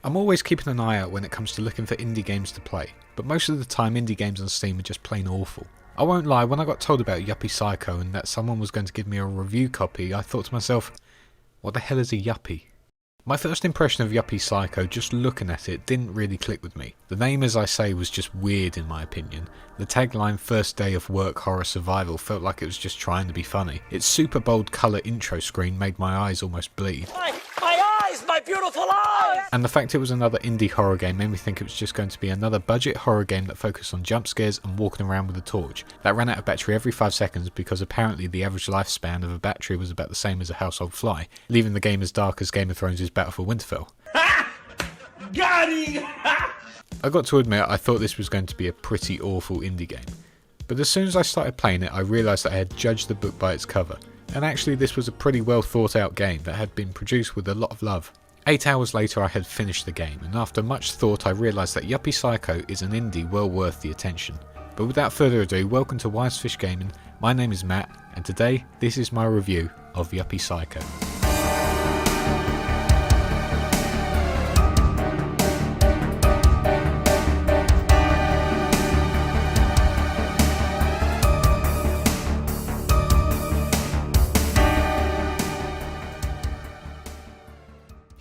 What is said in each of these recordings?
I'm always keeping an eye out when it comes to looking for indie games to play, but most of the time indie games on Steam are just plain awful. I won't lie, when I got told about Yuppie Psycho and that someone was going to give me a review copy, I thought to myself, what the hell is a yuppie? My first impression of Yuppie Psycho, just looking at it, didn't really click with me. The name, as I say, was just weird in my opinion. The tagline "First Day of Work Horror Survival" felt like it was just trying to be funny. Its super bold colour intro screen made my eyes almost bleed. My eyes! My beautiful eyes! And the fact it was another indie horror game made me think it was just going to be another budget horror game that focused on jump scares and walking around with a torch. That ran out of battery every 5 seconds because apparently the average lifespan of a battery was about the same as a household fly, leaving the game as dark as Game of Thrones' Battle for Winterfell. Got him! I got to admit, I thought this was going to be a pretty awful indie game. But as soon as I started playing it, I realised that I had judged the book by its cover. And actually this was a pretty well thought out game that had been produced with a lot of love. 8 hours later I had finished the game, and after much thought I realised that Yuppie Psycho is an indie well worth the attention. But without further ado, welcome to WiseFishGaming, my name is Matt, and today this is my review of Yuppie Psycho.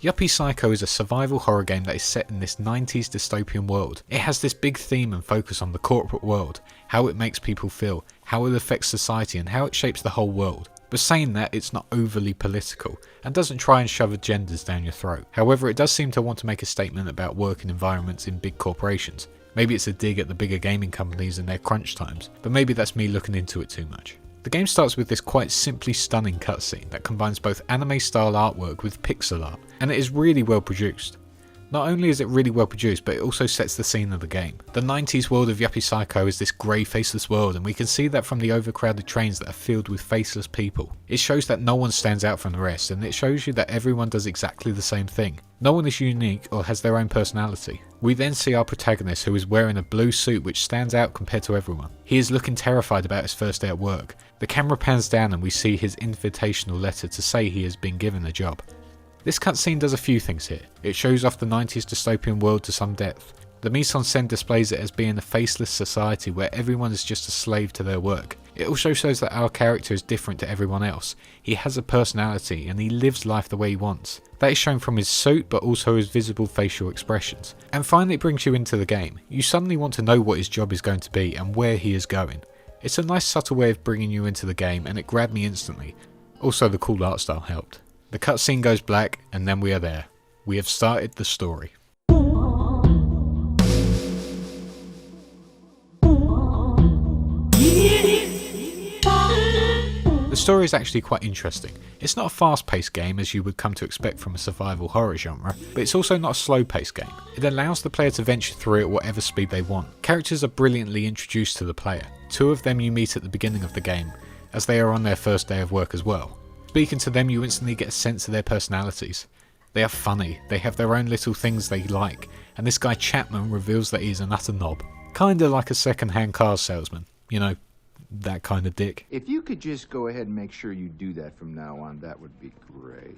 Yuppie Psycho is a survival horror game that is set in this 90s dystopian world. It has this big theme and focus on the corporate world, how it makes people feel, how it affects society and how it shapes the whole world. But saying that, it's not overly political and doesn't try and shove agendas down your throat. However, it does seem to want to make a statement about working environments in big corporations. Maybe it's a dig at the bigger gaming companies and their crunch times, but maybe that's me looking into it too much. The game starts with this quite simply stunning cutscene that combines both anime style artwork with pixel art, and it is really well produced. Not only is it really well produced, but it also sets the scene of the game. The 90s world of Yuppie Psycho is this grey faceless world, and we can see that from the overcrowded trains that are filled with faceless people. It shows that no one stands out from the rest, and it shows you that everyone does exactly the same thing. No one is unique or has their own personality. We then see our protagonist, who is wearing a blue suit which stands out compared to everyone. He is looking terrified about his first day at work. The camera pans down and we see his invitational letter to say he has been given a job. This cutscene does a few things here. It shows off the 90s dystopian world to some depth. The mise-en-scène displays it as being a faceless society where everyone is just a slave to their work. It also shows that our character is different to everyone else. He has a personality and he lives life the way he wants. That is shown from his suit, but also his visible facial expressions. And finally it brings you into the game. You suddenly want to know what his job is going to be and where he is going. It's a nice subtle way of bringing you into the game, and it grabbed me instantly. Also the cool art style helped. The cutscene goes black and then we are there. We have started the story. The story is actually quite interesting. It's not a fast-paced game as you would come to expect from a survival horror genre, but it's also not a slow-paced game. It allows the player to venture through it at whatever speed they want. Characters are brilliantly introduced to the player. 2 of them you meet at the beginning of the game, as they are on their first day of work as well. Speaking to them, you instantly get a sense of their personalities. They are funny, they have their own little things they like, and this guy Chapman reveals that he's an utter knob. Kinda like a second-hand car salesman, you know, that kind of dick. If you could just go ahead and make sure you do that from now on, that would be great.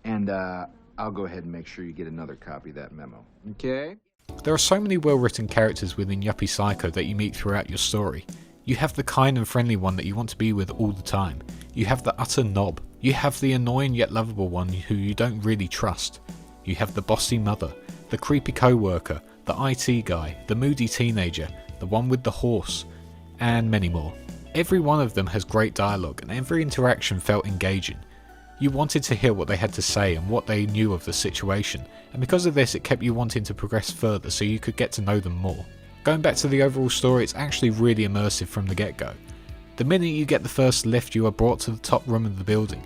And I'll go ahead and make sure you get another copy of that memo, okay? There are so many well-written characters within Yuppie Psycho that you meet throughout your story. You have the kind and friendly one that you want to be with all the time. You have the utter knob. You have the annoying yet lovable one who you don't really trust. You have the bossy mother, the creepy co-worker, the IT guy, the moody teenager, the one with the horse, and many more. Every one of them has great dialogue and every interaction felt engaging. You wanted to hear what they had to say and what they knew of the situation, and because of this it kept you wanting to progress further so you could get to know them more. Going back to the overall story, it's actually really immersive from the get-go. The minute you get the first lift, you are brought to the top room of the building.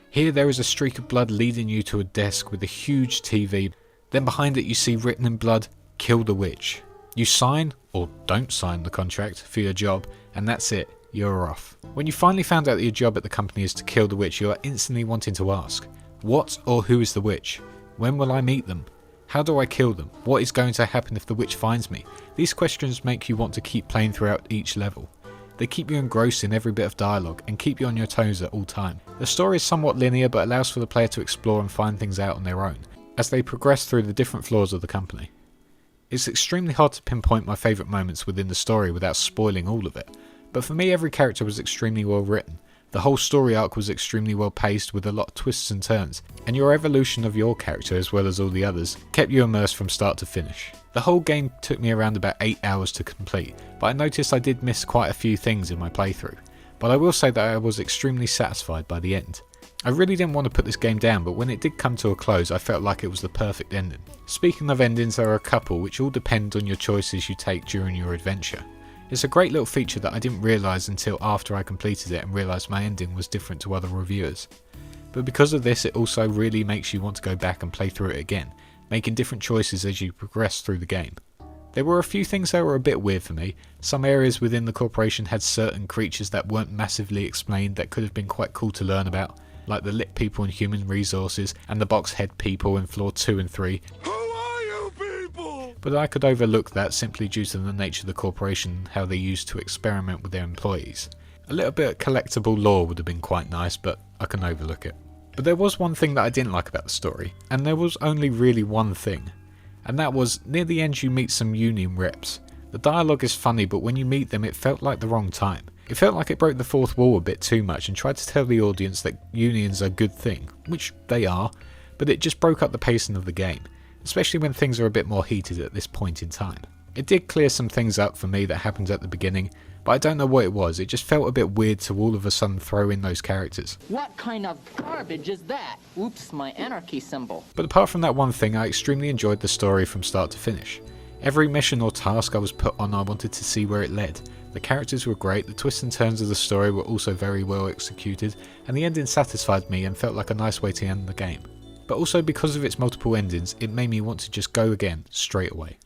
Here there is a streak of blood leading you to a desk with a huge TV. Then behind it you see written in blood, "Kill the witch." You sign, or don't sign the contract for your job, and that's it, you're off. When you finally found out that your job at the company is to kill the witch, you are instantly wanting to ask, what or who is the witch? When will I meet them? How do I kill them? What is going to happen if the witch finds me? These questions make you want to keep playing throughout each level. They keep you engrossed in every bit of dialogue and keep you on your toes at all time. The story is somewhat linear but allows for the player to explore and find things out on their own. as they progress through the different floors of the company. It's extremely hard to pinpoint my favourite moments within the story without spoiling all of it, but for me every character was extremely well written. The whole story arc was extremely well paced with a lot of twists and turns, and your evolution of your character as well as all the others kept you immersed from start to finish. The whole game took me around about 8 hours to complete, but I noticed I did miss quite a few things in my playthrough, but I will say that I was extremely satisfied by the end. I really didn't want to put this game down, but when it did come to a close I felt like it was the perfect ending. Speaking of endings, there are a couple which all depend on your choices you take during your adventure. It's a great little feature that I didn't realise until after I completed it and realised my ending was different to other reviewers. But because of this, it also really makes you want to go back and play through it again, making different choices as you progress through the game. There were a few things that were a bit weird for me. Some areas within the corporation had certain creatures that weren't massively explained that could have been quite cool to learn about, like the lit people in human resources and the box head people in floor 2 and 3. But I could overlook that simply due to the nature of the corporation and how they used to experiment with their employees. A little bit of collectible lore would have been quite nice, but I can overlook it. But there was one thing that I didn't like about the story, and there was only really one thing, and that was near the end you meet some union reps. The dialogue is funny, but when you meet them it felt like the wrong time. It felt like it broke the fourth wall a bit too much and tried to tell the audience that unions are a good thing, which they are, but it just broke up the pacing of the game, especially when things are a bit more heated at this point in time. It did clear some things up for me that happened at the beginning, but I don't know what it was. It just felt a bit weird to all of a sudden throw in those characters. What kind of garbage is that? Oops, my anarchy symbol. But apart from that one thing, I extremely enjoyed the story from start to finish. Every mission or task I was put on, I wanted to see where it led. The characters were great, the twists and turns of the story were also very well executed, and the ending satisfied me and felt like a nice way to end the game. But also because of its multiple endings, it made me want to just go again straight away.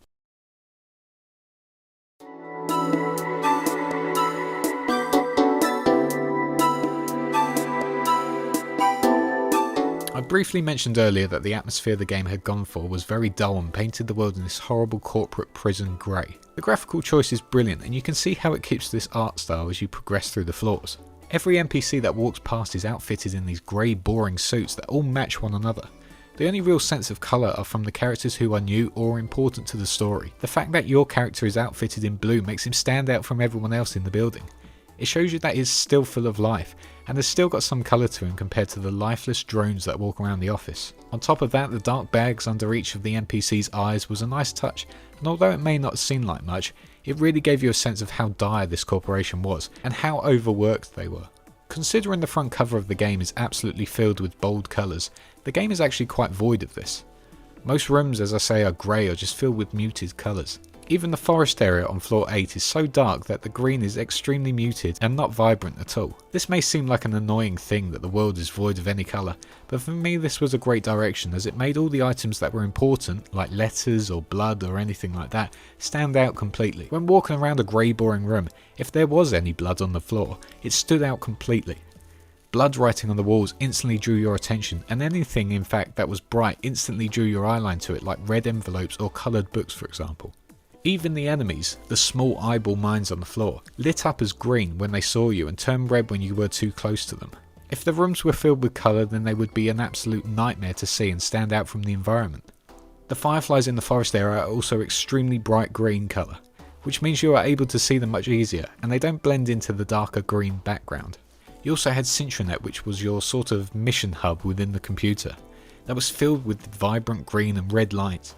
I briefly mentioned earlier that the atmosphere the game had gone for was very dull and painted the world in this horrible corporate prison grey. The graphical choice is brilliant and you can see how it keeps this art style as you progress through the floors. Every NPC that walks past is outfitted in these grey boring suits that all match one another. The only real sense of colour are from the characters who are new or important to the story. The fact that your character is outfitted in blue makes him stand out from everyone else in the building. It shows you that he's still full of life, and has still got some colour to him compared to the lifeless drones that walk around the office. On top of that, the dark bags under each of the NPC's eyes was a nice touch, and although it may not seem like much, it really gave you a sense of how dire this corporation was, and how overworked they were. Considering the front cover of the game is absolutely filled with bold colours, the game is actually quite void of this. Most rooms, as I say, are grey or just filled with muted colours. Even the forest area on floor 8 is so dark that the green is extremely muted and not vibrant at all. This may seem like an annoying thing that the world is void of any colour, but for me this was a great direction as it made all the items that were important, like letters or blood or anything like that, stand out completely. When walking around a grey boring room, if there was any blood on the floor, it stood out completely. Blood writing on the walls instantly drew your attention, and anything in fact that was bright instantly drew your eyeline to it, like red envelopes or coloured books for example. Even the enemies, the small eyeball mines on the floor, lit up as green when they saw you and turned red when you were too close to them. If the rooms were filled with colour, then they would be an absolute nightmare to see and stand out from the environment. The fireflies in the forest area are also extremely bright green colour, which means you are able to see them much easier and they don't blend into the darker green background. You also had Sintranet, which was your sort of mission hub within the computer, that was filled with vibrant green and red lights.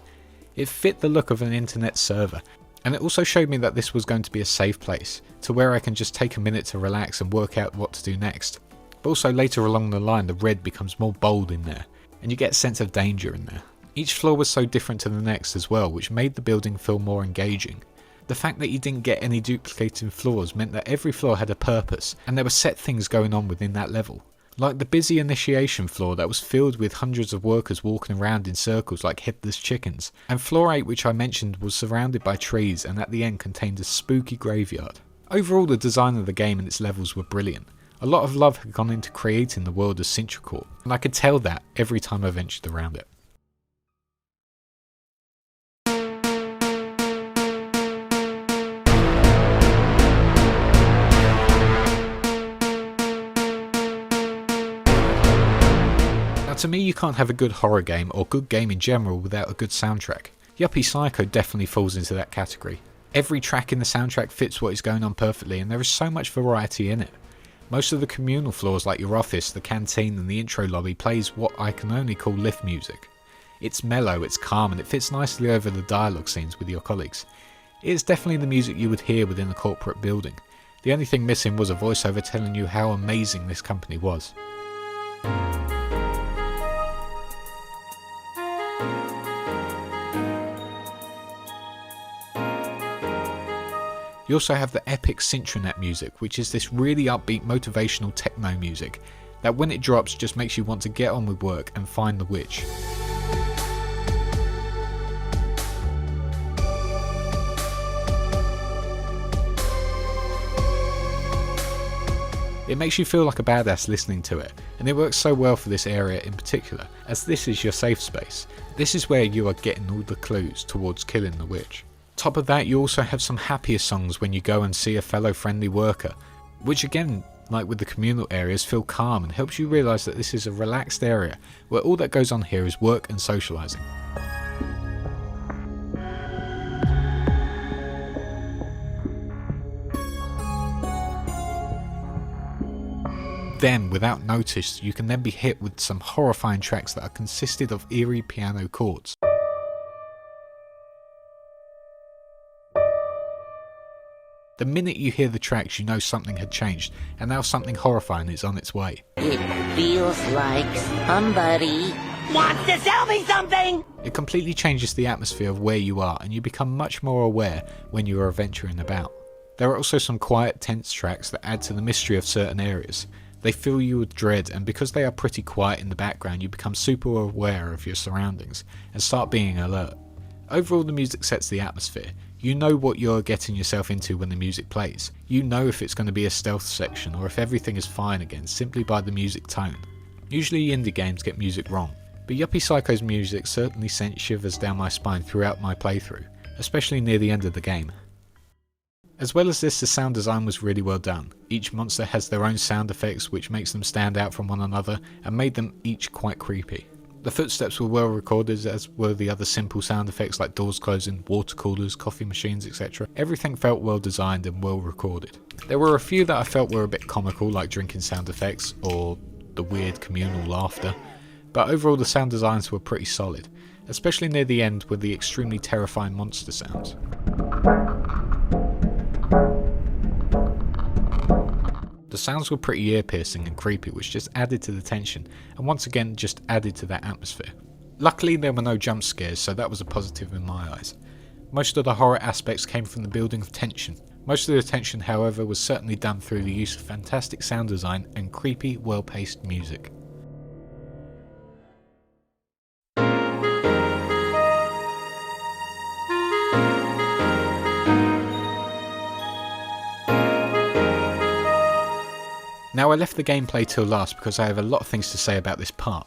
It fit the look of an internet server, and it also showed me that this was going to be a safe place, to where I can just take a minute to relax and work out what to do next. But also later along the line the red becomes more bold in there, and you get a sense of danger in there. Each floor was so different to the next as well, which made the building feel more engaging. The fact that you didn't get any duplicating floors meant that every floor had a purpose, and there were set things going on within that level. Like the busy initiation floor that was filled with hundreds of workers walking around in circles like headless chickens, and floor 8, which I mentioned, was surrounded by trees and at the end contained a spooky graveyard. Overall, the design of the game and its levels were brilliant. A lot of love had gone into creating the world of Sintracorp, and I could tell that every time I ventured around it. To me, me, you can't have a good horror game or good game in general without a good soundtrack. Yuppie Psycho definitely falls into that category. Every track in the soundtrack fits what is going on perfectly, and there is so much variety in it. Most of the communal floors like your office, the canteen and the intro lobby plays what I can only call lift music. It's mellow, it's calm, and it fits nicely over the dialogue scenes with your colleagues. It is definitely the music you would hear within a corporate building. The only thing missing was a voiceover telling you how amazing this company was. You also have the epic Syntronet music, which is this really upbeat motivational techno music that when it drops just makes you want to get on with work and find the witch. It makes you feel like a badass listening to it, and it works so well for this area in particular, as this is your safe space. This is where you are getting all the clues towards killing the witch. Top of that, you also have some happier songs when you go and see a fellow friendly worker, which again, like with the communal areas, feel calm and helps you realise that this is a relaxed area where all that goes on here is work and socialising. Then, without notice, you can then be hit with some horrifying tracks that are consisted of eerie piano chords. The minute you hear the tracks, you know something had changed, and now something horrifying is on its way. It feels like somebody Wants to sell me something! It completely changes the atmosphere of where you are, and you become much more aware when you are venturing about. There are also some quiet, tense tracks that add to the mystery of certain areas. They fill you with dread, and because they are pretty quiet in the background, you become super aware of your surroundings and start being alert. Overall, the music sets the atmosphere. You know what you're getting yourself into when the music plays. You know if it's going to be a stealth section or if everything is fine again simply by the music tone. Usually indie games get music wrong, but Yuppie Psycho's music certainly sent shivers down my spine throughout my playthrough, especially near the end of the game. As well as this, the sound design was really well done. Each monster has their own sound effects which makes them stand out from one another and made them each quite creepy. The footsteps were well recorded, as were the other simple sound effects like doors closing, water coolers, coffee machines, etc. Everything felt well designed and well recorded. There were a few that I felt were a bit comical, like drinking sound effects or the weird communal laughter, but overall the sound designs were pretty solid, especially near the end with the extremely terrifying monster sounds. The sounds were pretty ear-piercing and creepy, which just added to the tension, and once again just added to that atmosphere. Luckily there were no jump scares, so that was a positive in my eyes. Most of the horror aspects came from the building of tension. Most of the tension, however, was certainly done through the use of fantastic sound design and creepy, well-paced music. Now I left the gameplay till last because I have a lot of things to say about this part.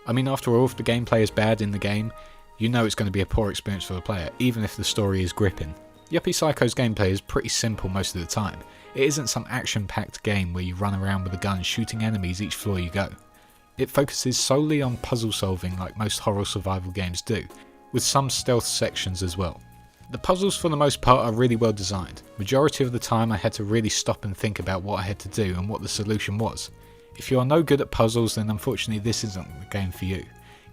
I mean, after all, if the gameplay is bad in the game, you know it's going to be a poor experience for the player, even if the story is gripping. Yuppie Psycho's gameplay is pretty simple most of the time. It isn't some action-packed game where you run around with a gun shooting enemies each floor you go. It focuses solely on puzzle solving like most horror survival games do, with some stealth sections as well. The puzzles for the most part are really well designed. Majority of the time I had to really stop and think about what I had to do and what the solution was. If you are no good at puzzles, then unfortunately this isn't the game for you.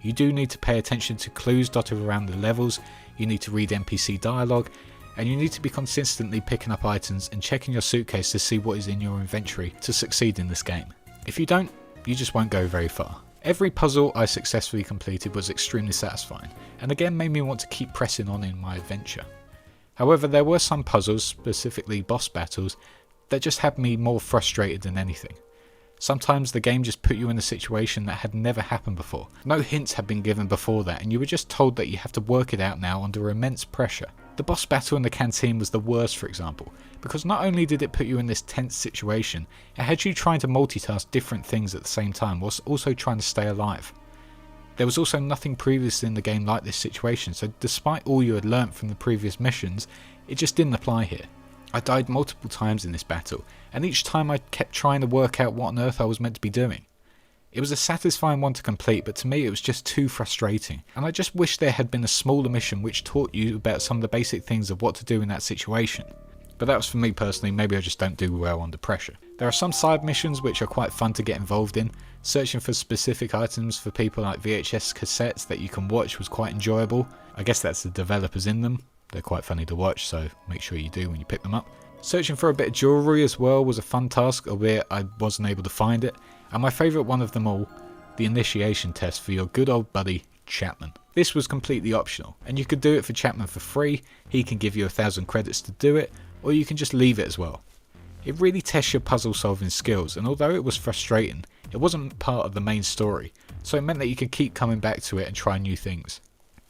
You do need to pay attention to clues dotted around the levels, you need to read NPC dialogue, and you need to be consistently picking up items and checking your suitcase to see what is in your inventory to succeed in this game. If you don't, you just won't go very far. Every puzzle I successfully completed was extremely satisfying, and again made me want to keep pressing on in my adventure. However, there were some puzzles, specifically boss battles, that just had me more frustrated than anything. Sometimes the game just put you in a situation that had never happened before. No hints had been given before that, and you were just told that you have to work it out now under immense pressure. The boss battle in the canteen was the worst, for example, because not only did it put you in this tense situation, it had you trying to multitask different things at the same time whilst also trying to stay alive. There was also nothing previous in the game like this situation, so despite all you had learnt from the previous missions, it just didn't apply here. I died multiple times in this battle, and each time I kept trying to work out what on earth I was meant to be doing. It was a satisfying one to complete, but to me it was just too frustrating, and I just wish there had been a smaller mission which taught you about some of the basic things of what to do in that situation. But that was for me personally, maybe I just don't do well under pressure. There are some side missions which are quite fun to get involved in. Searching for specific items for people like VHS cassettes that you can watch was quite enjoyable. I guess that's the developers in them. They're quite funny to watch, so make sure you do when you pick them up. Searching for a bit of jewellery as well was a fun task, albeit I wasn't able to find it. And my favourite one of them all, the initiation test for your good old buddy Chapman. This was completely optional, and you could do it for Chapman for free. He can give you 1,000 credits to do it, or you can just leave it as well. It really tests your puzzle solving skills, and although it was frustrating, it wasn't part of the main story, so it meant that you could keep coming back to it and try new things.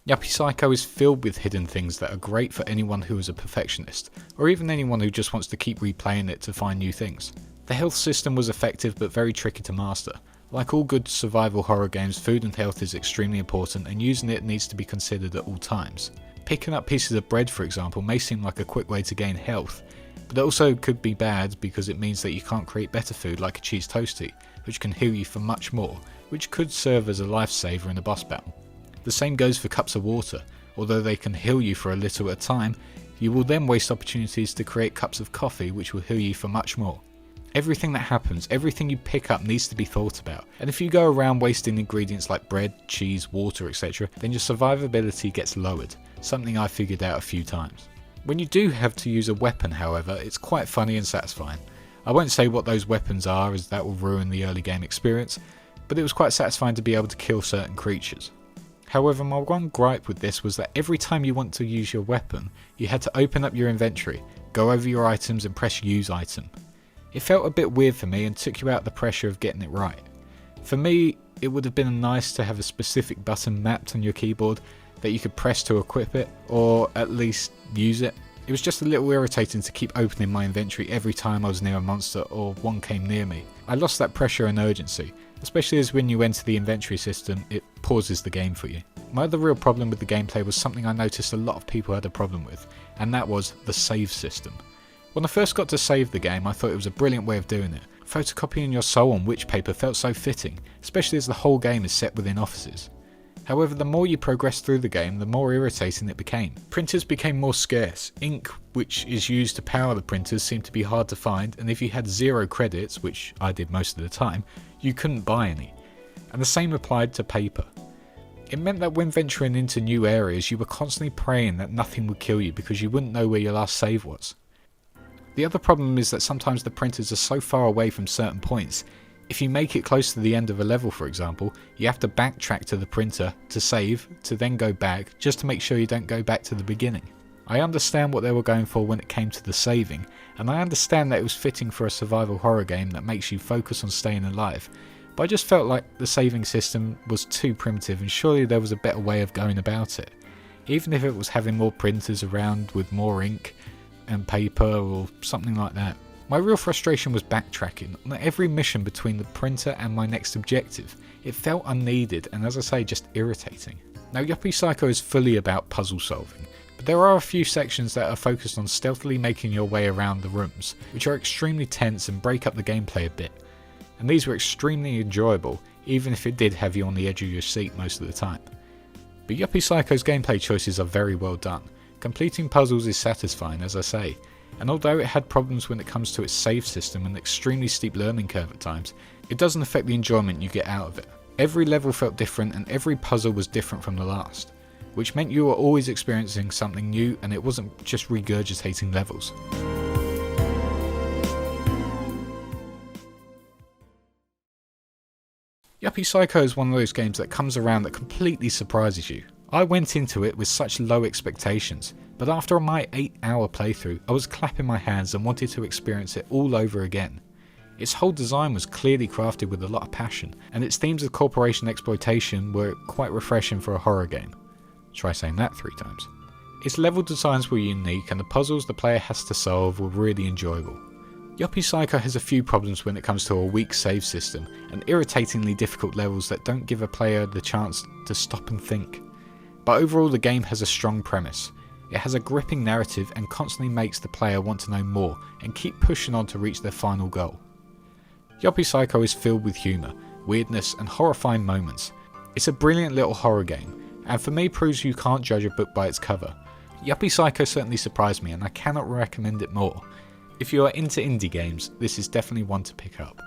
Yuppie Psycho is filled with hidden things that are great for anyone who is a perfectionist, or even anyone who just wants to keep replaying it to find new things. The health system was effective but very tricky to master. Like all good survival horror games, food and health is extremely important, and using it needs to be considered at all times. Picking up pieces of bread, for example, may seem like a quick way to gain health, but it also could be bad because it means that you can't create better food like a cheese toastie, which can heal you for much more, which could serve as a lifesaver in a boss battle. The same goes for cups of water. Although they can heal you for a little at a time, you will then waste opportunities to create cups of coffee which will heal you for much more. Everything that happens, everything you pick up needs to be thought about, and if you go around wasting ingredients like bread, cheese, water, etc., then your survivability gets lowered, something I figured out a few times. When you do have to use a weapon, however, it's quite funny and satisfying. I won't say what those weapons are, as that will ruin the early game experience, but it was quite satisfying to be able to kill certain creatures. However, my one gripe with this was that every time you want to use your weapon, you had to open up your inventory, go over your items and press use item. It felt a bit weird for me and took you out the pressure of getting it right. For me, it would have been nice to have a specific button mapped on your keyboard that you could press to equip it, or at least use it. It was just a little irritating to keep opening my inventory every time I was near a monster or one came near me. I lost that pressure and urgency, especially as when you enter the inventory system, it pauses the game for you. My other real problem with the gameplay was something I noticed a lot of people had a problem with, and that was the save system. When I first got to save the game, I thought it was a brilliant way of doing it. Photocopying your soul on witch paper felt so fitting, especially as the whole game is set within offices. However, the more you progressed through the game, the more irritating it became. Printers became more scarce. Ink, which is used to power the printers, seemed to be hard to find, and if you had 0 credits, which I did most of the time, you couldn't buy any. And the same applied to paper. It meant that when venturing into new areas, you were constantly praying that nothing would kill you because you wouldn't know where your last save was. The other problem is that sometimes the printers are so far away from certain points. If you make it close to the end of a level, for example, you have to backtrack to the printer to save, to then go back, just to make sure you don't go back to the beginning. I understand what they were going for when it came to the saving, and I understand that it was fitting for a survival horror game that makes you focus on staying alive, but I just felt like the saving system was too primitive and surely there was a better way of going about it. Even if it was having more printers around with more ink and paper or something like that. My real frustration was backtracking on every mission between the printer and my next objective. It felt unneeded and, as I say, just irritating. Now, Yuppie Psycho is fully about puzzle solving, but there are a few sections that are focused on stealthily making your way around the rooms, which are extremely tense and break up the gameplay a bit. And these were extremely enjoyable, even if it did have you on the edge of your seat most of the time. But Yuppie Psycho's gameplay choices are very well done. Completing puzzles is satisfying, as I say, and although it had problems when it comes to its save system and extremely steep learning curve at times, it doesn't affect the enjoyment you get out of it. Every level felt different and every puzzle was different from the last, which meant you were always experiencing something new and it wasn't just regurgitating levels. Yuppie Psycho is one of those games that comes around that completely surprises you. I went into it with such low expectations, but after my 8-hour playthrough, I was clapping my hands and wanted to experience it all over again. Its whole design was clearly crafted with a lot of passion, and its themes of corporation exploitation were quite refreshing for a horror game. Try saying that 3 times. Its level designs were unique, and the puzzles the player has to solve were really enjoyable. Yuppie Psycho has a few problems when it comes to a weak save system, and irritatingly difficult levels that don't give a player the chance to stop and think. But overall the game has a strong premise. It has a gripping narrative and constantly makes the player want to know more and keep pushing on to reach their final goal. Yuppie Psycho is filled with humour, weirdness and horrifying moments. It's a brilliant little horror game, and for me proves you can't judge a book by its cover. Yuppie Psycho certainly surprised me, and I cannot recommend it more. If you are into indie games, this is definitely one to pick up.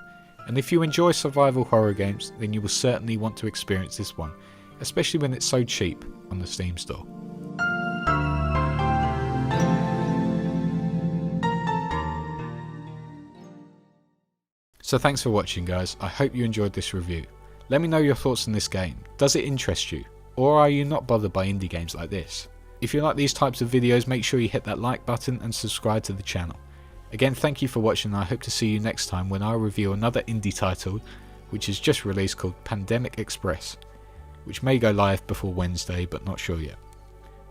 And if you enjoy survival horror games, then you will certainly want to experience this one, especially when it's so cheap on the Steam store. So thanks for watching guys, I hope you enjoyed this review. Let me know your thoughts on this game. Does it interest you? Or are you not bothered by indie games like this? If you like these types of videos, make sure you hit that like button and subscribe to the channel. Again, thank you for watching, and I hope to see you next time when I review another indie title which is just released called Pandemic Express, which may go live before Wednesday but not sure yet.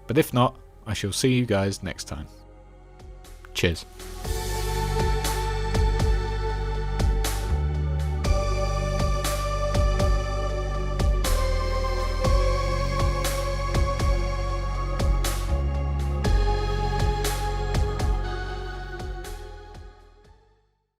But if not, I shall see you guys next time. Cheers.